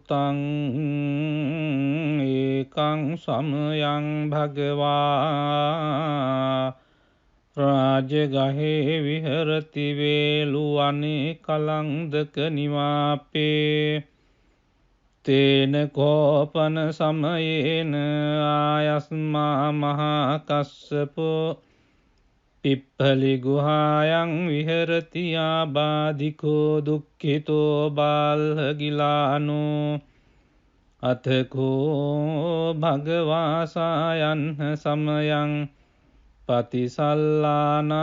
භූතං ඒකං සමයං භගවා රාජගහේ විහරති වේලුවනේ කලන්දක නිවාපේ තේන කෝපන සමයේන ආයස්මා මහා කස්සපෝ පිප්පලි ගුහායන් විහරති ආබාධිකෝ දුක්ඛිතෝ බාල්හගිලානෝ අතකෝ භගවාසායන් සමයං පතිසල්ලානා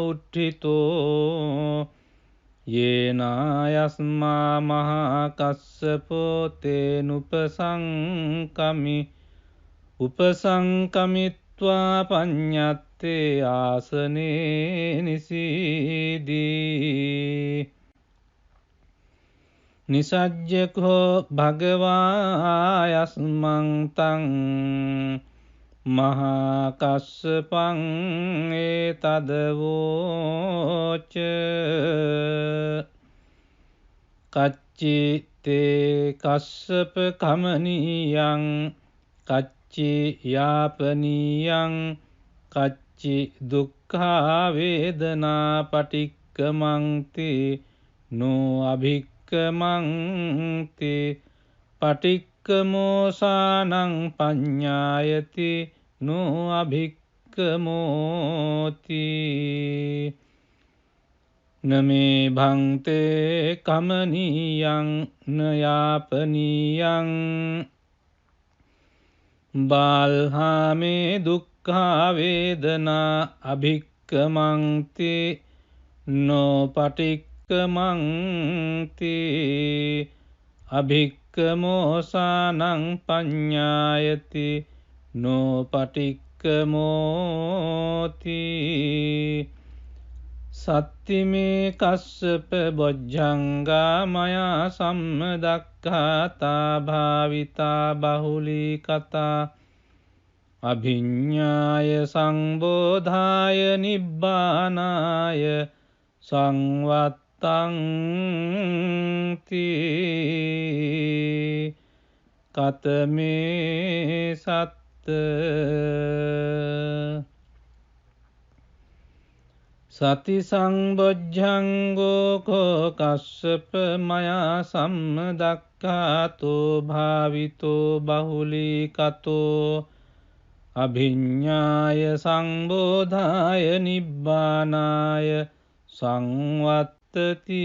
උට්ඨිතෝ යේනායස්මා මහා කස්සපෝ තේනුපසංකමි උපසංකමිත්වා පඤ්ඤත්තේ ආසනේ නිසීදී නිසජ්ජකෝ භගවායස්මං තං මහා කස්සපං ඒතදවෝච කච්චිතේ කස්සප කමනීයං කච්චි යාපනීයං කච්චි දුක්ඛා වේදනා පටික්කමන්ති නෝ අභික්කමන්ති පටික්කමෝසානං පඤ්ඤායති නෝ අභික්කමෝති නමේ භන්තේ කමනීයං නයාපනීයං බාල්හාමේ දුක්ඛා වේදනා අභික්කමන්ති නෝ පටික්කමන්ති අභික්කමෝසානං පඤ්ඤායති නෝ පටික්කමෝති සත්තිමේ කස්සප බොජ්ජංගා මයා සම්මදක්ඛාතා භාවිතා බහුලී කතා අභිඤ්ඤාය සංබෝධාය නිබ්බානාය සංවත්තං තී කතමේ සත්ත සති සංබොජ්ජංගෝ කෝ කස්සප මයා සම්මදක්ඛාතෝ භාවිතෝ බහුලී කතෝ අභිඤ්ඤාය සංබෝධාය නිබ්බානාය සංවත්තති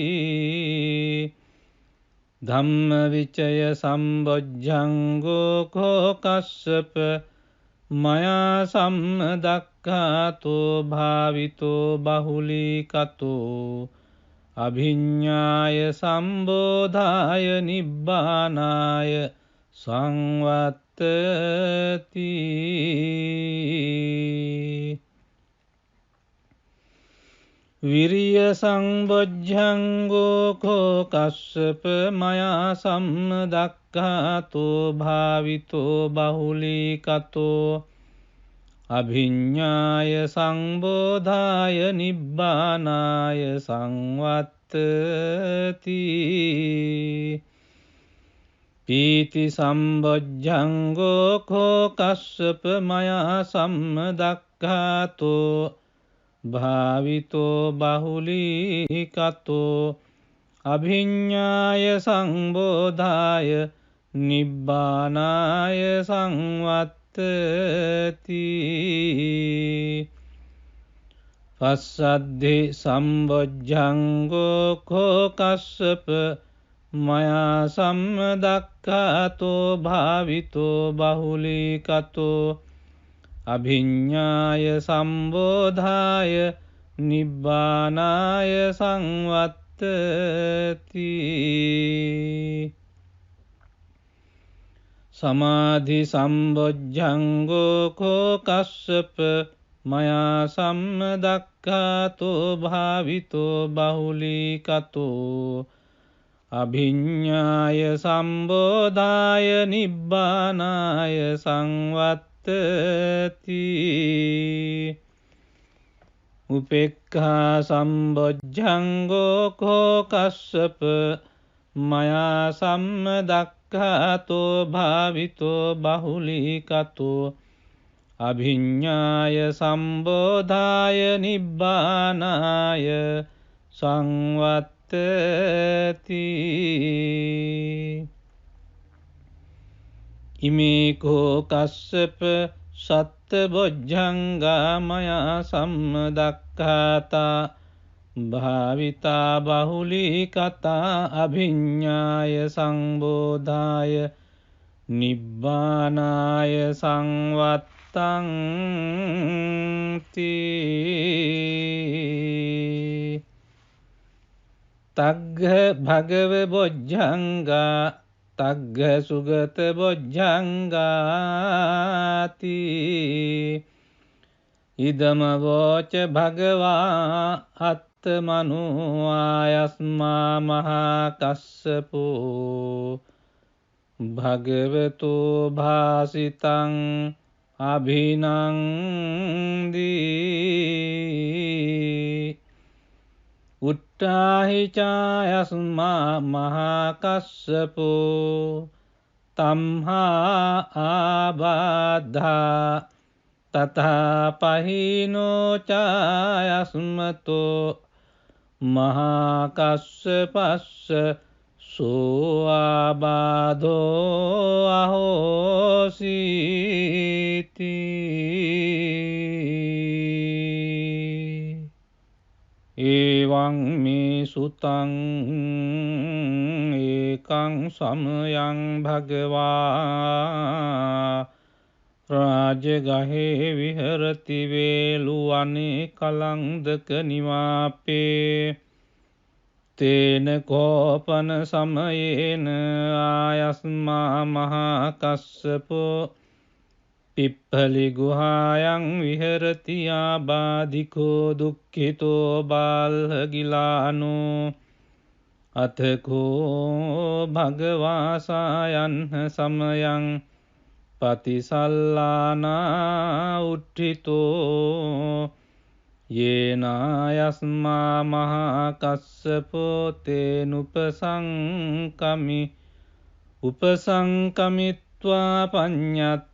ධම්මවිචය සම්බොජ්ජංගෝ කෝ කස්සප මයා සම්මදක්ඛාතෝ භාවිතෝ බහුලී කතෝ අභිඤ්ඤාය සම්බෝධාය නිබ්බානාය සංවත්තති විරිය සංබොජ්ජංගෝ කෝ කස්සප මයා සම්මදක්ඛාතෝ භාවිතෝ බහුලී කතෝ අභිඤ්ඤාය සංබෝධාය නිබ්බානාය සංවත්තති පීති සම්බොජ්ජංගෝ කෝ කස්සප මයා සම්මදක්ඛාතෝ භාවිතෝ බහුලී කතෝ අභිඤ්ඤාය සංබෝධාය නිබ්බානාය සංවත්තති පස්සද්ධි සම්බොජ්ජංගෝ කෝ කස්සප මයා සම්මදක්ඛාතෝ භාවිතෝ බහුලී කතෝ අභිඤ්ඤාය සම්බෝධාය නිබ්බානාය සංවත්තති සමාධි සම්බොජ්ජංගෝ කෝ කස්සප මයා සම්මදක්ඛාතෝ භාවිතෝ බහුලී කතෝ අභිඤ්ඤාය සම්බෝධාය නිබ්බානාය සංවත්තති උපේක්ඛා සම්බොජ්ජංගෝ කෝ කස්සප මයා සම්මදක්ඛාතෝ භාවිතෝ බහුලීකතෝ අභිඤ්ඤාය සම්බෝධාය නිබ්බානාය සංවත්තති. ඉමේකෝ කස්සප සත්ත බොජ්ජංගා මයා සම්මදක්ඛාතා භාවිතා බහුලීකතා අභිඤ්ඤාය සංබෝධාය නිබ්බානාය සංවත්තං තී. තග්ග භගව බොජ්ජංගා තග්ග සුගත බොජ්ජංගාති. ඉදම වෝච භගවා අත්තමනෝ ආයස්මා මහා කස්සපෝ භගවතු භාසිතං අභිනන්දී. උට්ඨාහි චායස්මා මහා කස්සපෝ තම්හා ආබාධා තථා පහිනෝ චායස්මතෝ මහා කස්සපස්ස සෝ ආබාධෝ අහෝසීති. එවං මේ සුතං ඒකං සමයං භගවා රාජගහේ විහරති වේලුවනේ කලන්දක නිවාපේ තේන කෝපන සමයේන ආයස්මා මහා කස්සපෝ පිප්පලි ගුහායන් විහරති ආබාධිකෝ දුක්ඛිතෝ බාල්හගිලානෝ අතකෝ භගවාසායන් සමයං පතිසල්ලානා උට්ඨිතෝ යේනායස්මා මහා කස්සපෝ තේනුපසංකමි උපසංකමිත්වා පඤ්ඤත්තේ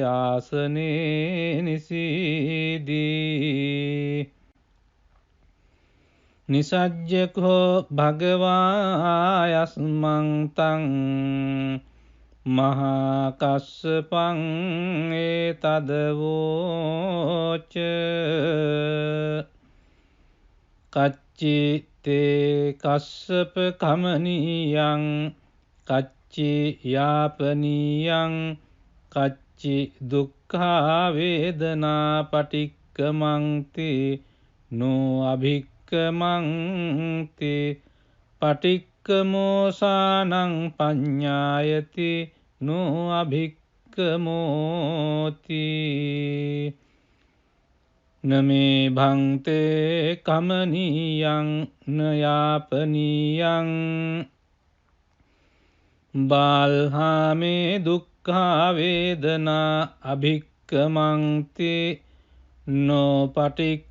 ආසනේ නිසීදී. නිසජ්ජකෝ භගවායස්මං තං මහා කස්සපං ඒතදවෝච කච්චි තේ කස්සප කමනීයං කච්චි යාපනීයං කච්චි දුක්ඛා වේදනා පටික්කමන්ති නෝ අභික්කමන්ති පටික්කමෝසානං පඤ්ඤායති නෝ අභික්කමෝති. නමේ භන්තේ කමනීයං නයාපනීයං බාල්හාමේ දුක්ඛා වේදනා අභික්කමන්ති නෝ පටික්කමන්ති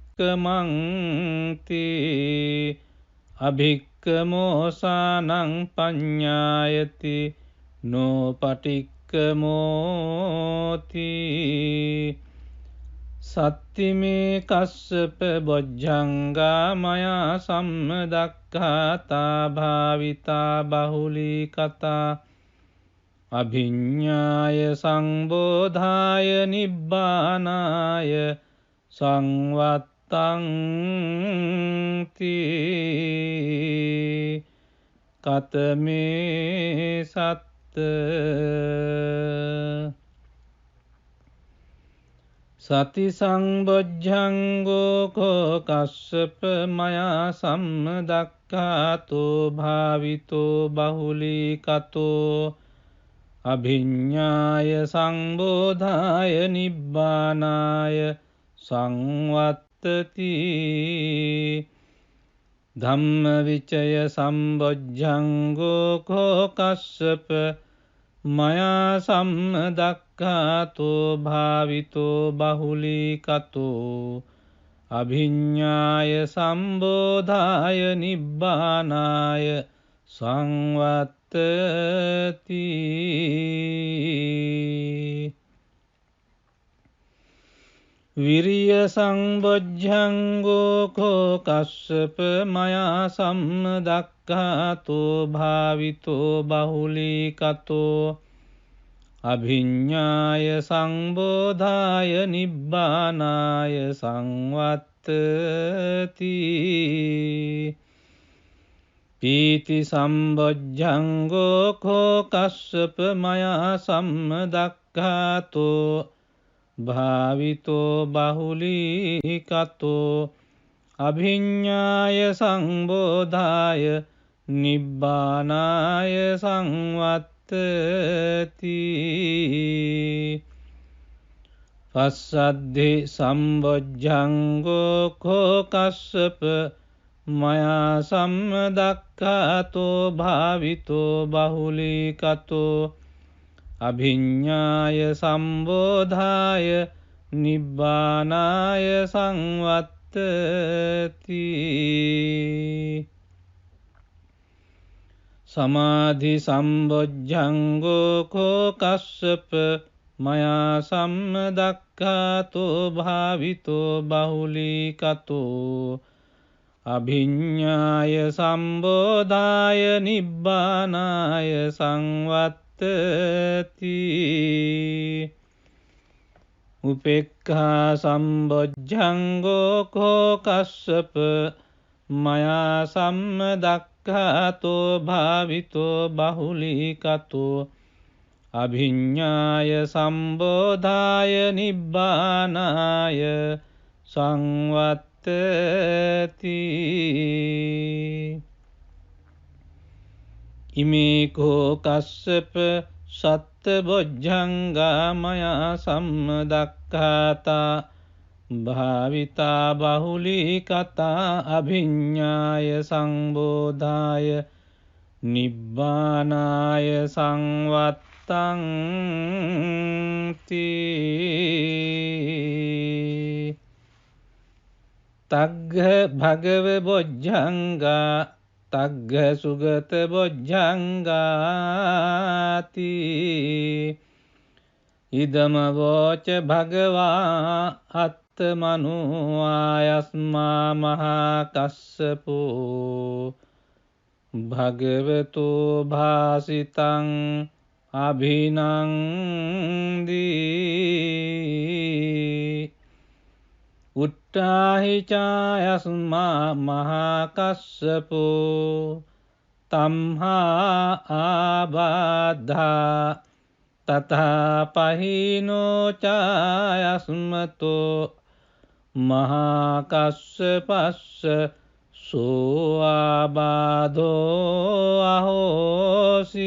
අභික්කමෝසානං පඤ්ඤායති නෝ පටික්කමෝති. සත්තිමේ කස්සප බොජ්ජංගා මයා සම්මදක්ඛාතා භාවිතා බහුලීකතා අභිඤ්ඤාය සංබෝධාය නිබ්බානාය සංවත්තං තී. කතමේ සත්ත සති සංබොජ්ජංගෝ කෝ කස්සප මයා සම්මදක්ඛාතෝ භාවිතෝ බහුලීකතෝ අභිඤ්ඤාය සංබෝධාය නිබ්බානාය සංවත්තති. ධම්මවිචය සම්බොජ්ජංගෝ කෝ කස්සප මයා සම්මදක්ඛාතෝ භාවිතෝ බහුලීකතෝ අභිඤ්ඤාය සම්බෝධාය නිබ්බානාය සංවත්තති. විරිය සංබොජ්ජංගෝ කෝ කස්සප මයා සම්මදක්ඛාතෝ භාවිතෝ බහුලීකතෝ අභිඤ්ඤාය සංබෝධාය නිබ්බානාය සංවත්තති. පීති සම්බොජ්ජංගෝ කෝ කස්සප මයා සම්මදක්ඛාතෝ භාවිතෝ බහුලීකතෝ අභිඤ්ඤාය සංබෝධාය නිබ්බානාය සංවත්තති. පස්සද්ධි සම්බොජ්ජංගෝ කෝ කස්සප මයා සම්මදක්ඛාතෝ භාවිතෝ බහුලීකතෝ අභිඤ්ඤාය සම්බෝධාය නිබ්බානාය සංවත්තති. සමාධි සම්බොජ්ජංගෝ කෝ කස්සප මයා සම්මදක්ඛාතෝ භාවිතෝ බහුලීකතෝ අභිඤ්ඤාය සම්බෝධාය නිබ්බානාය සංවත්තති. උපේක්ඛා සම්බොජ්ජංගෝ කෝ කස්සප මයා සම්මදක්ඛාතෝ භාවිතෝ බහුලීකතෝ අභිඤ්ඤාය සම්බෝධාය නිබ්බානාය සංවත්තති. ඉමේ කෝ කස්සප සත්ත බොජ්ජංගා මයා සම්මදක්ඛාතා භාවිතා බහුලීකතා අභිඤ්ඤාය සංබෝධාය නිබ්බානාය සංවත්තං තග්ග භගව බොජ්ජංගා තග්ග සුගත බොජ්ජංගාති. ඉදම වෝච භගවා අත්තමනෝ ආයස්මා මහා කස්සපෝ භගවතෝ භාසිතං අභිනන්දී. උට්ඨාහි චායස්මා මහා කස්සපෝ තම්හා ආබාධා තථා පහිනෝ චායස්මතෝ මහා කස්සපස්ස සෝ ආබාධෝ අහෝසීති.